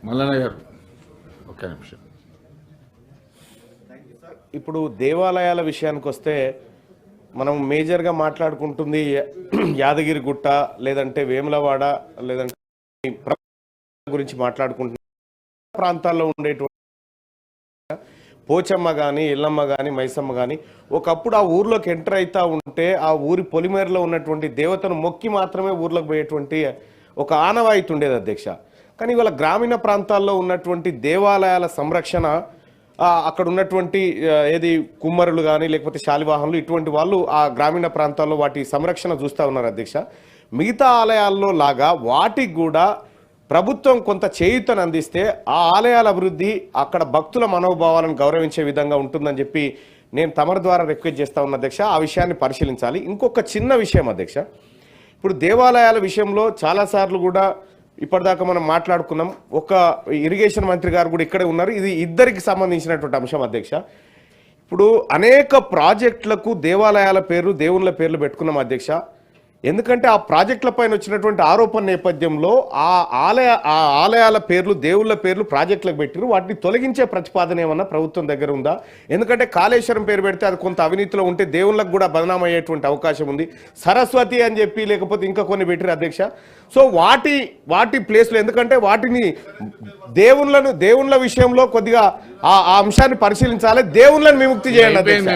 మల్లన్న గారు ఒక్క నిమిషం. ఇప్పుడు దేవాలయాల విషయానికి వస్తే మనం మేజర్గా మాట్లాడుకుంటుంది యాదగిరిగుట్ట, లేదంటే వేములవాడ, లేదంటే గురించి మాట్లాడుకుంటున్న ప్రాంతాల్లో ఉండేటువంటి పోచమ్మ కానీ, ఎల్లమ్మ కానీ, మైసమ్మ కానీ ఒకప్పుడు ఆ ఊర్లోకి ఎంటర్ అవుతూ ఉంటే ఆ ఊరి పొలిమేరలో ఉన్నటువంటి దేవతను మొక్కి మాత్రమే ఊర్లోకి పోయేటువంటి ఒక ఆనవాయితీ ఉండేది అధ్యక్ష. కానీ ఇవాళ గ్రామీణ ప్రాంతాల్లో ఉన్నటువంటి దేవాలయాల సంరక్షణ, అక్కడ ఉన్నటువంటి ఏది కుమ్మరులు కానీ లేకపోతే శాలివాహనులు ఇటువంటి వాళ్ళు ఆ గ్రామీణ ప్రాంతాల్లో వాటి సంరక్షణ చూస్తూ ఉన్నారు అధ్యక్ష. మిగతా ఆలయాల్లో లాగా వాటికి కూడా ప్రభుత్వం కొంత చేయూతను అందిస్తే ఆ ఆలయాల అభివృద్ధి అక్కడ భక్తుల మనోభావాలను గౌరవించే విధంగా ఉంటుందని చెప్పి నేను తమరి ద్వారా రిక్వెస్ట్ చేస్తా ఉన్న అధ్యక్ష. ఆ విషయాన్ని పరిశీలించాలి. ఇంకొక చిన్న విషయం అధ్యక్ష, ఇప్పుడు దేవాలయాల విషయంలో చాలాసార్లు కూడా ఇప్పటిదాకా మనం మాట్లాడుకున్నాం. ఒక ఇరిగేషన్ మంత్రి గారు కూడా ఇక్కడే ఉన్నారు. ఇది ఇద్దరికి సంబంధించినటువంటి అంశం అధ్యక్ష. ఇప్పుడు అనేక ప్రాజెక్టులకు దేవాలయాల పేర్లు, దేవుళ్ళ పేర్లు పెట్టుకున్నాం అధ్యక్ష. ఎందుకంటే ఆ ప్రాజెక్టుల పైన వచ్చినటువంటి ఆరోపణ నేపథ్యంలో ఆ ఆలయాల పేర్లు, దేవుళ్ళ పేర్లు ప్రాజెక్టులకు పెట్టిరు. వాటిని తొలగించే ప్రతిపాదన ఏమన్నా ప్రభుత్వం దగ్గర ఉందా? ఎందుకంటే కాళేశ్వరం పేరు పెడితే అది కొంత అవినీతిలో ఉంటే దేవుళ్ళకు కూడా బదనాం అయ్యేటువంటి అవకాశం ఉంది. సరస్వతి అని చెప్పి లేకపోతే ఇంకా కొన్ని పెట్టిరు అధ్యక్ష. సో వాటి ప్లేస్లో, ఎందుకంటే వాటిని దేవుళ్ళ విషయంలో కొద్దిగా ఆ అంశాన్ని పరిశీలించాలి, దేవుళ్ళని విముక్తి చేయండి అధ్యక్ష.